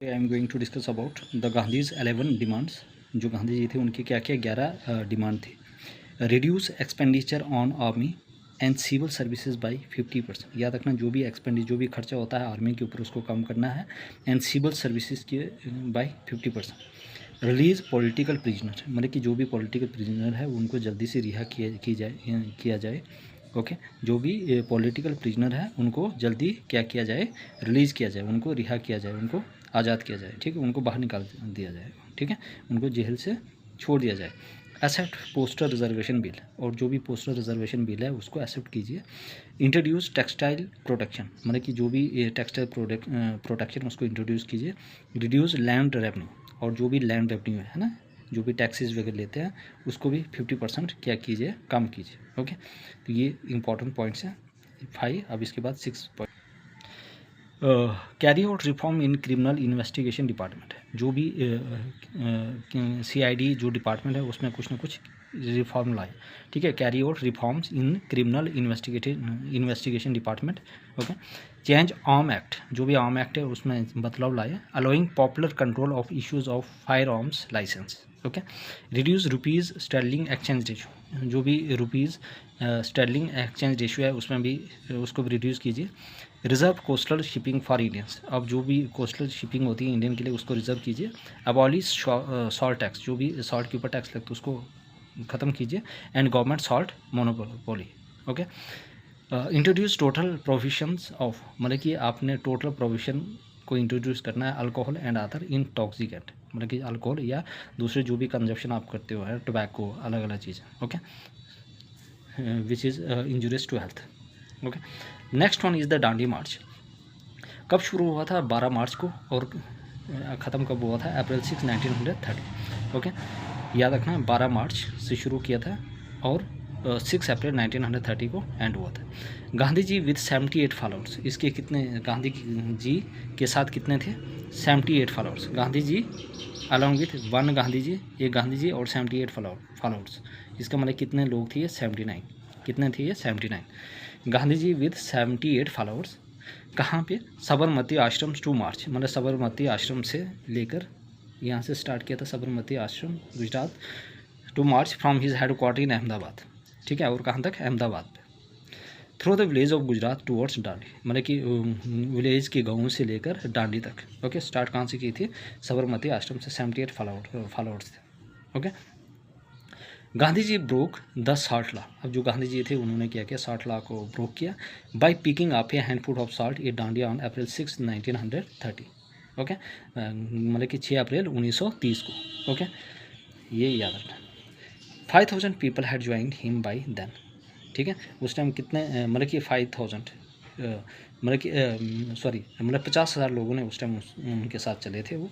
I am going to discuss about the Gandhi's 11 demands. जो गांधी जी थे उनके क्या क्या 11 डिमांड थे। Reduce expenditure on army and civil services by 50%। याद रखना, जो भी एक्सपेंडिचर जो भी खर्चा होता है आर्मी के ऊपर उसको कम करना है, एंड सिविल सर्विसेज के बाई 50%। रिलीज पॉलिटिकल प्रिजनर, मतलब कि जो भी पॉलिटिकल प्रिजनर है उनको जल्दी से रिहा किया जाए। ओके, जो भी पॉलिटिकल प्रिजनर है उनको जल्दी क्या किया जाए, रिलीज़ किया जाए, उनको रिहा किया जाए, उनको आज़ाद किया जाए। ठीक है, उनको बाहर निकाल दिया जाए। ठीक है, उनको जेल से छोड़ दिया जाए। एक्सेप्ट पोस्टल रिजर्वेशन बिल, और जो भी पोस्टल रिजर्वेशन बिल है उसको एक्सेप्ट कीजिए। इंट्रोड्यूस टेक्सटाइल प्रोटेक्शन, मतलब कि जो भी टेक्सटाइल प्रोटेक्शन उसको इंट्रोड्यूस कीजिए। रिड्यूस लैंड रेवेन्यू, और जो भी लैंड रेवेन्यू है ना, जो भी टैक्सेस वगैरह लेते हैं उसको भी 50% क्या कीजिए, कम कीजिए। ओके, तो ये इंपॉर्टेंट पॉइंट्स हैं 5। अब इसके बाद 6 point. Carry out reform in criminal investigation department है। जो भी CID जो डिपार्टमेंट है उसमें कुछ ना कुछ रिफॉर्म लाए। ठीक है, carry out reforms in criminal investigation department. Okay, change arm act, जो भी आर्म एक्ट है उसमें बदलाव लाए। Allowing popular control of issues of fire arms license. Okay, reduce rupees sterling exchange ratio, जो भी रुपीज़ स्टर्लिंग एक्सचेंज रेशो है उसमें भी उसको भी रिड्यूस कीजिए। Reserve coastal shipping for Indians, अब जो भी कोस्टल शिपिंग होती है इंडियन के लिए उसको रिजर्व कीजिए। अबॉलिश सॉल्ट टैक्स, जो भी सॉल्ट के ऊपर टैक्स लगता है उसको ख़त्म कीजिए। And government salt monopoly. Okay, introduce total provisions of, मतलब कि आपने टोटल प्रोविशन को इंट्रोड्यूस करना है अल्कोहल एंड अदर इंटॉक्सिकेंट, मतलब कि अल्कोहल या दूसरे जो भी कंजप्शन आप करते हो है, टोबैको, अलग अलग चीज़ें। Okay, which is injurious to health. Okay, next one is the Dandi march. कब शुरू हुआ था? 12 मार्च को, और ख़त्म कब हुआ था? अप्रैल 6, 1930। ओके, याद रखना 12 मार्च से शुरू किया था और 6 अप्रैल 1930 को एंड हुआ था। गांधी जी विद 78 फॉलोअर्स, इसके कितने गांधी जी के साथ कितने थे? 78 followers. Gandhi ji along with 1 Gandhi ji, एक गांधी जी और 78 फॉलोअर्स। इसका मतलब कितने लोग थे? ये 79। कितने थे ये? 79। गांधी जी विद 78 फॉलोअर्स कहाँ पे? साबरमती आश्रम टू मार्च, मतलब साबरमती आश्रम से लेकर यहाँ से स्टार्ट किया था Sabarmati ashram Gujarat, to march from his headquarter in Ahmedabad. ठीक है, और कहाँ तक? अहमदाबाद पे। Through the village of Gujarat towards Dandi, मतलब कि विलेज के गाँव से लेकर डांडी तक। ओके, स्टार्ट कहाँ से की थी? साबरमती आश्रम से। 78 फॉलोअर्स थे। Okay, Gandhi ji broke the salt law, अब जो गांधी जी थे उन्होंने क्या किया? साल्ट लॉ को ब्रोक किया by picking up a handful of salt a Dandi on April 6, 1930। Okay, मतलब कि 6 अप्रैल 1930 को। ओके, ये याद रखना। 5000 people had joined him by then. ठीक है, उस टाइम कितने, मतलब कि 5000, मतलब कि सॉरी, मतलब 50,000 लोगों ने उस टाइम उनके साथ चले थे वो।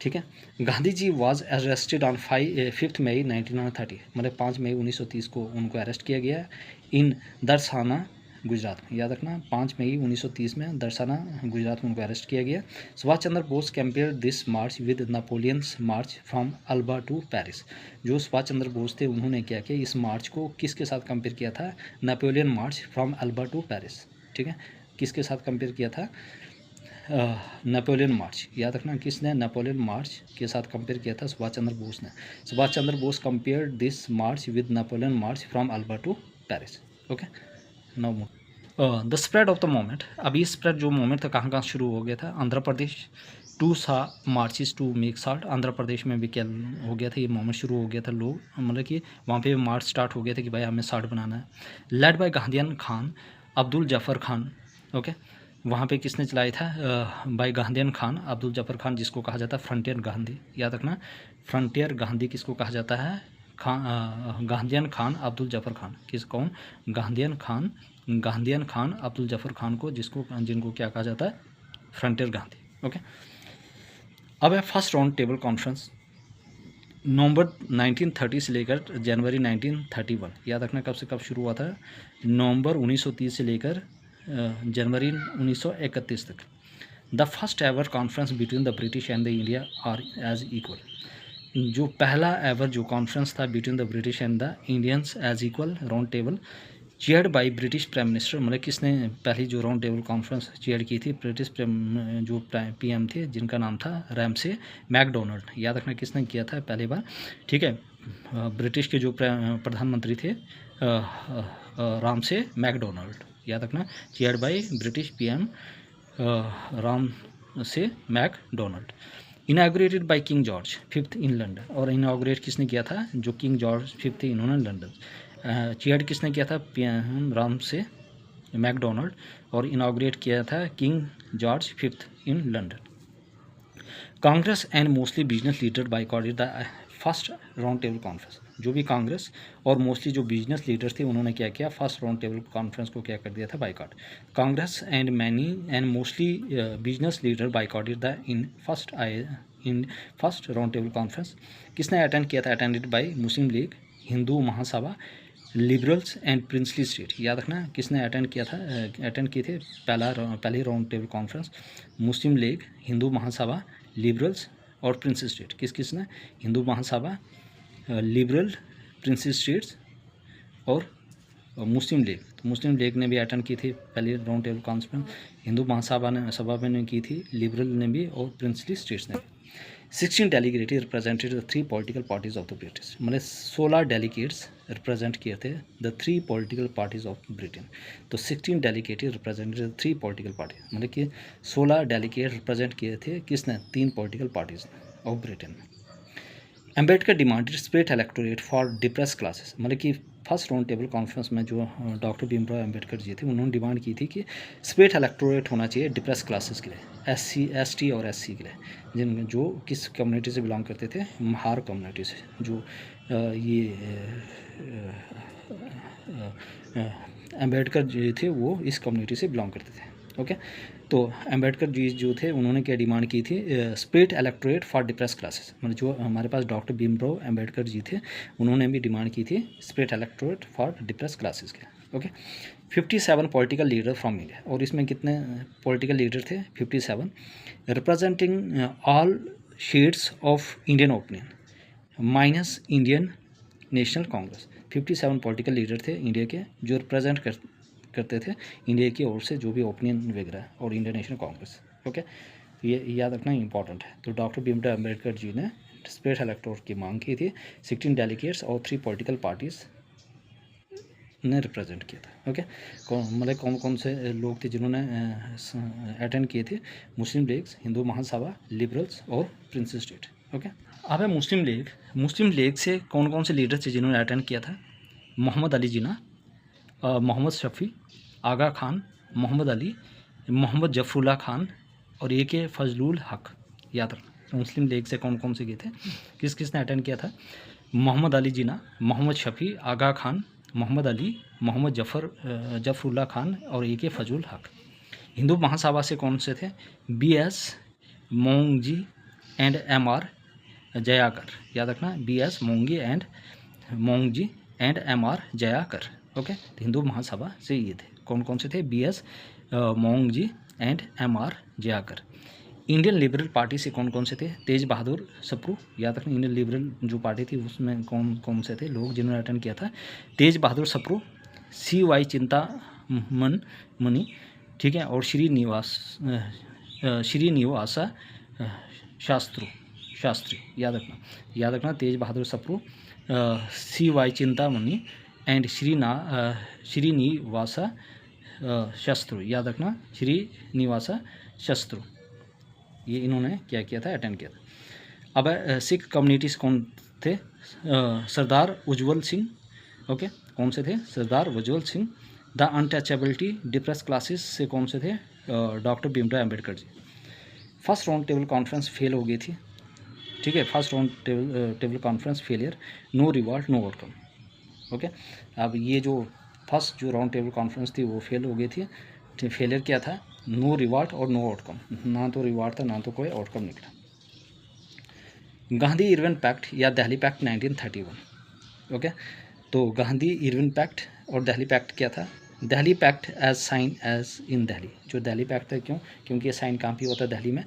ठीक है, Gandhi ji was arrested on 5 मई 1930, मतलब 5 मई 1930 को उनको अरेस्ट किया गया इन दरसाना गुजरात में। याद रखना 5 मई 1930 में दरसाना गुजरात में उनको अरेस्ट किया गया। Subhash Chandra Bose compare this march with Napoleon's march from alba to Paris. जो सुभाष चंद्र बोस थे उन्होंने क्या किया? इस मार्च को किसके साथ कंपेयर किया था? Napoleon march from alba to Paris. ठीक है, किसके साथ कंपेयर किया था? Napoleon march. याद रखना किसने? नेपोलियन मार्च के साथ कंपेयर किया था? सुभाष चंद्र बोस ने। Subhash Chandra Bose compare this march with Napoleon march from alba to Paris. Okay, now the spread of the moment. अभी स्प्रेड जो मोमेंट था कहाँ कहाँ शुरू हो गया था? आंध्र प्रदेश टू सा मार्चिस to make salt, Andhra Pradesh में भी क्या हो गया था? ये मोमेंट शुरू हो गया था। लोग मतलब कि वहाँ पे मार्च स्टार्ट हो गया था कि भाई हमें साल्ट बनाना है। Led by Gandhian Khan, Abdul Zafar Khan. Okay, वहाँ पे किसने चलाया था? बाय गांधीयन खान, अब्दुल जफर खान, जिसको कहा जाता है फ्रंटियर गांधी। याद रखना फ्रंटियर गांधी किसको कहा जाता है? गांधीयन खान अब्दुल जफर खान। किस कौन? गांधीयन खान अब्दुल जफर खान को, जिनको क्या कहा जाता है? फ्रंटियर गांधी। ओके, अब है फर्स्ट राउंड टेबल कॉन्फ्रेंस नवंबर 1930 से लेकर जनवरी 1931। याद रखना कब से कब शुरू हुआ था? नवंबर 1930 से लेकर जनवरी 1931 तक। The first ever conference between the British and the India are as equal. जो पहला एवर जो कॉन्फ्रेंस था between the British and the Indians as equal round table chaired by British prime minister, मतलब किसने पहली जो राउंड टेबल कॉन्फ्रेंस चेयर की थी, ब्रिटिश जो पीएम थे जिनका नाम था रैमसे मैकडोनाल्ड। याद रखना किसने किया था पहली बार, ठीक है, ब्रिटिश के जो प्रधानमंत्री थे रामसे मैकडोनाल्ड। याद रखना chaired by British PM Ramsay McDonald. Inaugurated by king George fifth in London, और इनाग्रेट किसने किया था, जो किंग जॉर्ज फिफ्थ थे इन्होंने लंदन। चेयर किसने किया था, पीएम रामसे मैकडोनाल्ड, और इनाग्रेट किया था king George fifth in London. Congress and mostly business leader boycotted the first round table conference. जो भी कांग्रेस और मोस्टली जो बिजनेस लीडर्स थे उन्होंने क्या किया, फर्स्ट राउंड टेबल कॉन्फ्रेंस को क्या कर दिया था, boycott. Congress and many and mostly business leader boycotted the in first round table conference. किसने अटेंड किया था, attended by Muslim league, Hindu Mahasabha, liberals and princely state. याद रखना किसने अटेंड किया था, अटेंड किए थे पहली राउंड टेबल कॉन्फ्रेंस, मुस्लिम लीग, हिंदू महासभा, लिबरल्स और प्रिंस स्टेट। किसने, Hindu Mahasabha, liberal, Prince states और मुस्लिम लीग। तो मुस्लिम लीग ने भी अटेंड की थी पहली round table conference, Hindu Mahasabha ने की थी, लिबरल ने भी और प्रिंसली स्टेट्स ने भी। 16 delegate represented the 3 political parties of the British, मतलब 16 डेलीगेट्स रिप्रेजेंट किए थे the 3 political parties of Britain. तो 16 delegate represented the 3 political parties, मतलब कि 16 डेलीगेट रिप्रेजेंट किए थे किसने, 3 political parties of Britain. Ambedkar demanded split electorate for depress classes, मतलब कि फर्स्ट राउंड टेबल कॉन्फ्रेंस में जो डॉक्टर भीमराव अम्बेडकर जी थे उन्होंने डिमांड की थी कि स्प्लिट इलेक्टोरेट होना चाहिए डिप्रेस क्लासेस के लिए, SC ST और SC के लिए, जिन जो किस कम्युनिटी से बिलोंग करते थे, महार कम्युनिटी से, जो अम्बेडकर जी थे वो इस कम्युनिटी से बिलोंग करते थे। ओके, तो अम्बेडकर जी जो थे उन्होंने क्या डिमांड की थी, split electorate for depress classes, मतलब जो हमारे पास डॉक्टर भीमराव अम्बेडकर जी थे उन्होंने भी डिमांड की थी split electorate for depress classes के। Okay, 57 political leader from India, और इसमें कितने पॉलिटिकल लीडर थे, 57, representing all shades of Indian opinion minus Indian National Congress. 57 political leader थे इंडिया के जो रिप्रेजेंट करते थे इंडिया की ओर से जो भी ओपिनियन वगैरह और इंडियन नेशनल कांग्रेस। ओके, तो ये याद रखना इंपॉर्टेंट है। तो डॉक्टर भीमराव अम्बेडकर जी ने स्प्लिट इलेक्टोरेट की मांग की थी, 16 डेलीगेट्स और 3 पॉलिटिकल पार्टीज ने रिप्रेजेंट किया था। ओके, मतलब कौन कौन से लोग थे जिन्होंने अटेंड किए थे, मुस्लिम लीग, हिंदू महासभा, लिबरल्स और प्रिंस स्टेट। ओके, अब है मुस्लिम लीग। मुस्लिम लीग से कौन कौन से लीडर थे जिन्होंने अटेंड किया था, मोहम्मद अली जिन्ना, मोहम्मद शफ़ी, आगा खान, मोहम्मद अली, मोहम्मद जफरुल्लाह खान और AK फजलुल हक। याद रखना मुस्लिम लीग से कौन कौन से गए थे, किस किस ने अटेंड किया था, मोहम्मद अली जिन्ना, मोहम्मद शफ़ी, आगा खान, मोहम्मद अली, मोहम्मद जफरुल्लाह खान और AK फजलुल हक। हिंदू महासभा से कौन से थे, BS मोंगजी एंड MR जयाकर। याद रखना BS Moonje and MR जयाकर। Okay, तो हिंदू महासभा से ये थे, कौन कौन से थे, BS Moonje and MR Jayakar. Indian Liberal Party से कौन कौन से थे, तेज बहादुर सप्रू। याद रखना इंडियन लिबरल जो पार्टी थी उसमें कौन कौन से थे लोग जिन्होंने अटेंड किया था, तेज बहादुर सप्रू, CY चिंतामणि, ठीक है, और श्रीनिवासा शास्त्री। याद रखना तेज बहादुर सप्रू, CY चिंतामणि एंड श्रीनिवासा शस्त्रु। याद रखना श्रीनिवासा शस्त्रु, ये इन्होंने क्या किया था, अटेंड किया था। अब सिख कम्युनिटी से कौन थे, सरदार उज्जवल सिंह। ओके, कौन से थे, Sardar Ujjwal Singh. The untouchability depress classes से कौन से थे, doctor Bhimrao Ambedkar ji. First round table conference fail हो गई थी, ठीक है, first round table conference failure, no reward no outcome. Okay, अब ये जो फर्स्ट जो राउंड टेबल कॉन्फ्रेंस थी वो फेल हो गई थी। फेलियर क्या था, नो रिवार्ड और नो आउटकम, ना तो रिवार्ड था ना तो कोई आउटकम निकला। गांधी इरविन पैक्ट या दिल्ली पैक्ट 1931। ओके, तो गांधी इरविन पैक्ट और दिल्ली पैक्ट क्या था, Delhi pact as sign as in Delhi. जो दिल्ली पैक्ट था क्योंकि ये साइन कहाँ पे होता है, दिल्ली में।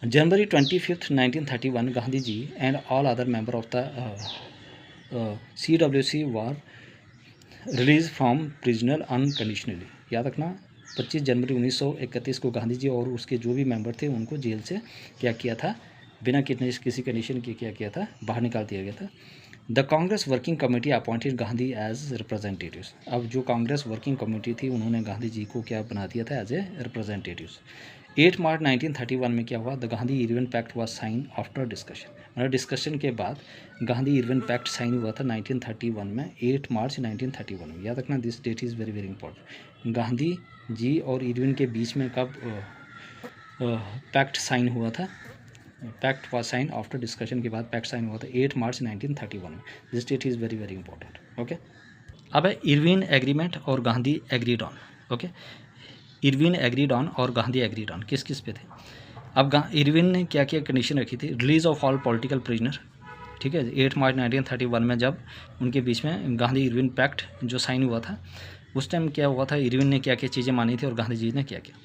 जनवरी 25, 1931 Gandhi ji and all other member of the CWC were release from prisoner unconditionally, याद रखना 25 जनवरी 1931 को गांधी जी और उसके जो भी मेंबर थे उनको जेल से क्या किया था, बिना किसी कंडीशन के क्या किया था, बाहर निकाल दिया गया था। The Congress working committee appointed Gandhi as representatives, अब जो कांग्रेस वर्किंग कमेटी थी उन्होंने गांधी जी को क्या बना दिया था, एज ए रिप्रेजेंटेटिव्स। 8 मार्च 1931 में क्या हुआ, the Gandhi Irwin pact was sign after discussion, मतलब डिस्कशन के बाद गांधी इरविन पैक्ट साइन हुआ था 1931 में, 8 मार्च 1931 में, याद रखना this date is very very important. Gandhi ji और इरविन के बीच में कब पैक्ट साइन हुआ था, pact was sign after discussion के बाद पैक्ट साइन हुआ था 8 मार्च 1931 में, this date is very very important. Okay, अब है इरविन एग्रीमेंट और Gandhi agreed on. Okay, Irwin agreed on और गांधी एग्रीड ऑन किस किस पे थे। अब इरविन ने क्या क्या कंडीशन रखी थी, release of all political prisoner, ठीक है, 8 मार्च 1931 में जब उनके बीच में गांधी इरविन पैक्ट जो साइन हुआ था, उस टाइम क्या हुआ था, इरविन ने क्या क्या चीज़ें मानी थी और गांधी जी ने क्या क्या।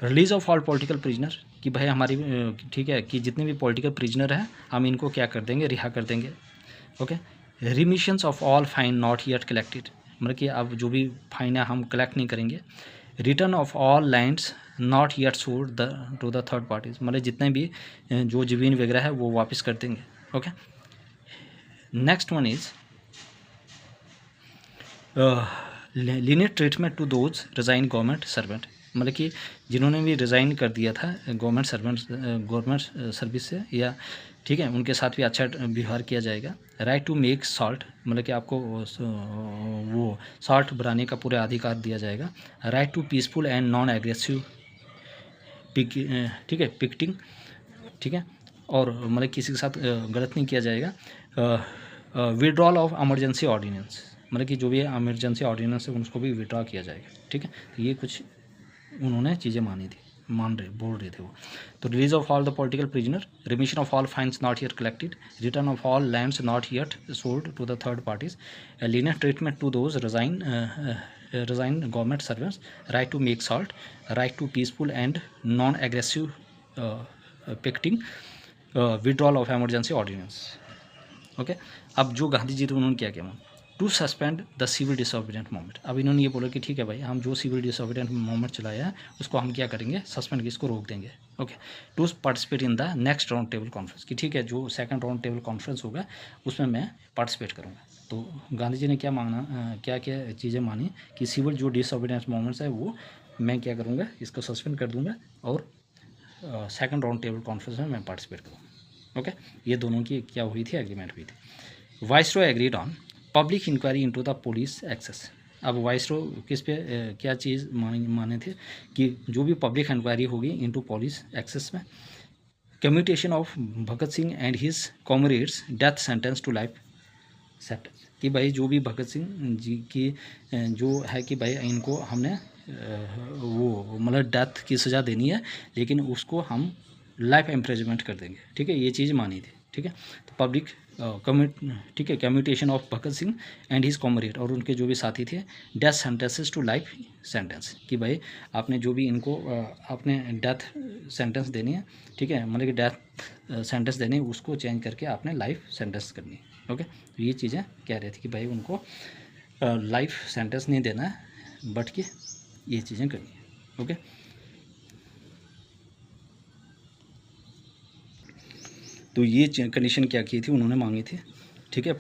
Release of all political prisoner, कि भाई हमारी ठीक है कि जितने भी पॉलिटिकल प्रिजनर हैं हम इनको क्या कर देंगे, रिहा कर देंगे। Okay, remissions of all fine not yet collected, मतलब कि अब जो भी फाइन है हम कलेक्ट नहीं करेंगे। Return of all lands not yet sold to the third parties, मतलब जितने भी जो ज़मीन वगैरह है वो वापस कर देंगे। Okay, next one is lenient treatment to those resign government servant, मतलब कि जिन्होंने भी रिज़ाइन कर दिया था गवर्नमेंट सर्विस से, या ठीक है उनके साथ भी अच्छा व्यवहार किया जाएगा। राइट टू मेक सॉल्ट, मतलब कि आपको वो सॉल्ट बनाने का पूरा अधिकार दिया जाएगा। Right to peaceful and non aggressive ठीक है पिकटिंग, ठीक है, और मतलब किसी के साथ गलत नहीं किया जाएगा। विड्रॉल ऑफ इमरजेंसी ऑर्डिनेंस, मतलब कि जो भी इमरजेंसी ऑर्डिनेंस है उसको भी विड्रॉ किया जाएगा। ठीक है, तो ये कुछ उन्होंने चीज़ें बोल रहे थे वो। तो release of all the political prisoner, remission of all fines not yet collected, return of all lands not yet sold to the third parties, linear treatment to those resign government servants, right to make salt, right to peaceful and non aggressive picketing, withdrawal of emergency ordinance. Okay, अब जो गांधी जी थे उन्होंने क्या किया, to suspend the civil disobedient movement, अब इन्होंने ये बोला कि ठीक है भाई हम जो सिविल डिसोबीडियंट मूवमेंट चलाया है उसको हम क्या करेंगे, सस्पेंड, इसको रोक देंगे। Okay, to participate in the next round table conference, कि ठीक है जो सेकंड राउंड टेबल कॉन्फ्रेंस होगा उसमें मैं पार्टिसिपेट करूँगा। तो गांधी जी ने क्या मांगना, क्या क्या चीज़ें मानी कि सिविल जो डिसोबीडियंस मूवमेंट्स है वो मैं क्या करूँगा, इसको सस्पेंड कर दूँगा और सेकंड राउंड टेबल कॉन्फ्रेंस में मैं पार्टिसिपेट करूँगा। ओके, ये दोनों की क्या हुई थी, एग्रीमेंट हुई थी। Viceroy agreed on public inquiry into the police excess, अब वाइसरॉय किस पे क्या चीज़ माने थे कि जो भी पब्लिक इंक्वायरी होगी इनटू पुलिस एक्सेस में, commutation of Bhagat Singh and his comrades death sentence to life sentence, कि भाई जो भी भगत सिंह जी की जो है कि भाई इनको हमने वो मतलब डेथ की सज़ा देनी है लेकिन उसको हम लाइफ इम्प्रिजनमेंट कर देंगे। ठीक है, ये चीज़ मानी थी। ठीक है, तो पब्लिक ठीक है commutation of Bhagat Singh and his comrade, और उनके जो भी साथी थे, death sentences to life sentence, कि भाई आपने जो भी इनको आपने डेथ सेंटेंस देनी है, ठीक है, मतलब कि डेथ सेंटेंस देनी है उसको चेंज करके आपने लाइफ सेंटेंस करनी है। ओके, तो ये चीज़ें कह रहे थे कि भाई उनको लाइफ सेंटेंस नहीं देना है बट कि ये चीज़ें करनी है। ओके, तो ये कंडीशन क्या की थी उन्होंने मांगी थी। ठीक है,